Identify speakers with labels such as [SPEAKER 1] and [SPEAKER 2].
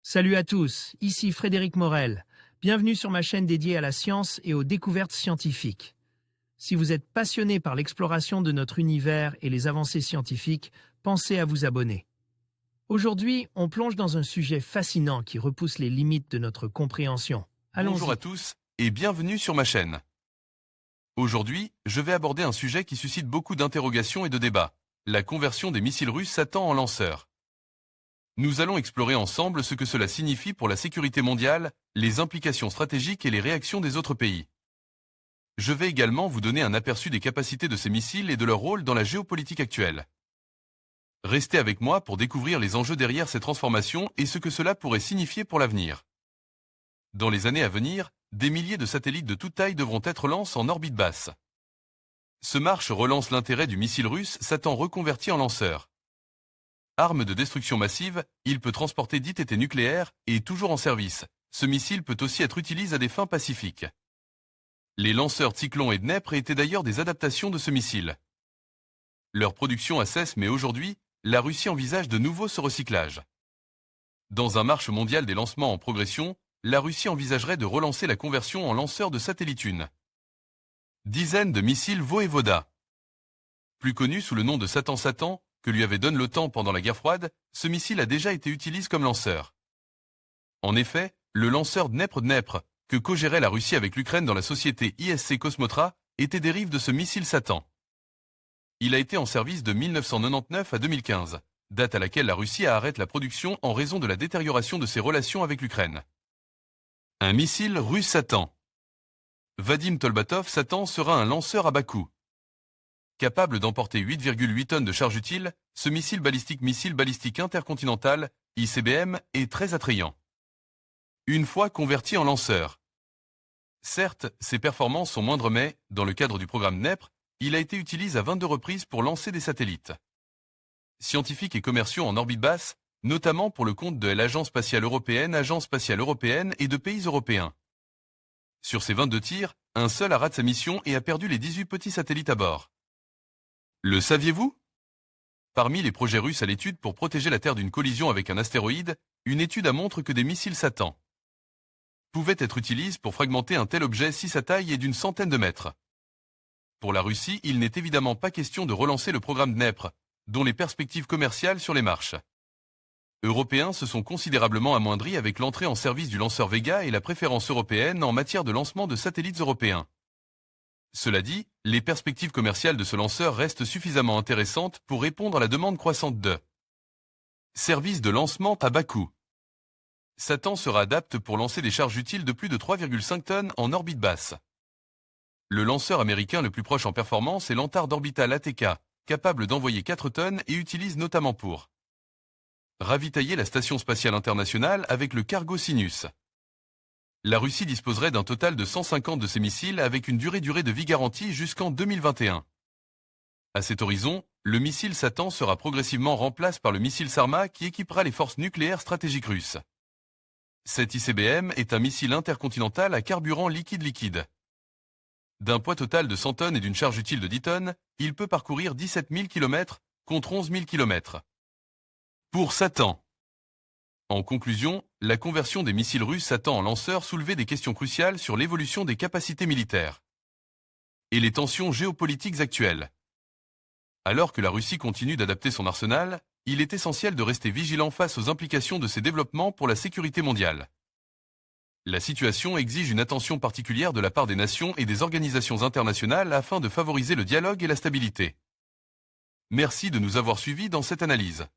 [SPEAKER 1] Salut à tous, ici Frédéric Morel. Bienvenue sur ma chaîne dédiée à la science et aux découvertes scientifiques. Si vous êtes passionné par l'exploration de notre univers et les avancées scientifiques, pensez à vous abonner. Aujourd'hui, on plonge dans un sujet fascinant qui repousse les limites de notre compréhension.
[SPEAKER 2] Bonjour
[SPEAKER 1] Allons-y.
[SPEAKER 2] à tous et bienvenue sur ma chaîne. Aujourd'hui, je vais aborder un sujet qui suscite beaucoup d'interrogations et de débats, la conversion des missiles russes Satan en lanceurs. Nous allons explorer ensemble ce que cela signifie pour la sécurité mondiale, les implications stratégiques et les réactions des autres pays. Je vais également vous donner un aperçu des capacités de ces missiles et de leur rôle dans la géopolitique actuelle. Restez avec moi pour découvrir les enjeux derrière ces transformations et ce que cela pourrait signifier pour l'avenir. Dans les années à venir, des milliers de satellites de toute taille devront être lancés en orbite basse. Ce marche relance l'intérêt du missile russe Satan reconverti en lanceur. Arme de destruction massive, il peut transporter 10 TT nucléaires et est toujours en service. Ce missile peut aussi être utilisé à des fins pacifiques. Les lanceurs Cyclone et Dnepr étaient d'ailleurs des adaptations de ce missile. Leur production a cessé, mais aujourd'hui, la Russie envisage de nouveau ce recyclage. Dans un marche mondial des lancements en progression, la Russie envisagerait de relancer la conversion en lanceur de satellite une. Dizaines de missiles Voevoda. Plus connu sous le nom de Satan, que lui avait donné l'OTAN pendant la guerre froide, ce missile a déjà été utilisé comme lanceur. En effet, le lanceur Dnepr, que co-gérait la Russie avec l'Ukraine dans la société ISC Cosmotra, était dérive de ce missile Satan. Il a été en service de 1999 à 2015, date à laquelle la Russie a arrêté la production en raison de la détérioration de ses relations avec l'Ukraine. Un missile russe Satan. Vadim Tolbatov Satan sera un lanceur à bas coût. Capable d'emporter 8,8 tonnes de charge utile, ce missile balistique intercontinental, ICBM, est très attrayant. Une fois converti en lanceur. Certes, ses performances sont moindres mais, dans le cadre du programme Dnepr, il a été utilisé à 22 reprises pour lancer des satellites. Scientifiques et commerciaux en orbite basse, notamment pour le compte de l'Agence spatiale européenne et de pays européens. Sur ces 22 tirs, un seul a raté sa mission et a perdu les 18 petits satellites à bord. Le saviez-vous? Parmi les projets russes à l'étude pour protéger la Terre d'une collision avec un astéroïde, une étude a montré que des missiles Satan pouvaient être utilisés pour fragmenter un tel objet si sa taille est d'une centaine de mètres. Pour la Russie, il n'est évidemment pas question de relancer le programme Dnepr, dont les perspectives commerciales sur les marches européens se sont considérablement amoindris avec l'entrée en service du lanceur Vega et la préférence européenne en matière de lancement de satellites européens. Cela dit, les perspectives commerciales de ce lanceur restent suffisamment intéressantes pour répondre à la demande croissante de services de lancement à bas coût. Satan sera adapté pour lancer des charges utiles de plus de 3,5 tonnes en orbite basse. Le lanceur américain le plus proche en performance est l'Antard Orbital ATK, capable d'envoyer 4 tonnes et utilise notamment pour ravitailler la Station spatiale internationale avec le cargo Sinus. La Russie disposerait d'un total de 150 de ces missiles avec une durée de vie garantie jusqu'en 2021. À cet horizon, le missile Satan sera progressivement remplacé par le missile Sarma qui équipera les forces nucléaires stratégiques russes. Cet ICBM est un missile intercontinental à carburant liquide-liquide. D'un poids total de 100 tonnes et d'une charge utile de 10 tonnes, il peut parcourir 17 000 km contre 11 000 km. Pour Satan. En conclusion, la conversion des missiles russes Satan en lanceurs soulevait des questions cruciales sur l'évolution des capacités militaires et les tensions géopolitiques actuelles. Alors que la Russie continue d'adapter son arsenal, il est essentiel de rester vigilant face aux implications de ces développements pour la sécurité mondiale. La situation exige une attention particulière de la part des nations et des organisations internationales afin de favoriser le dialogue et la stabilité. Merci de nous avoir suivis dans cette analyse.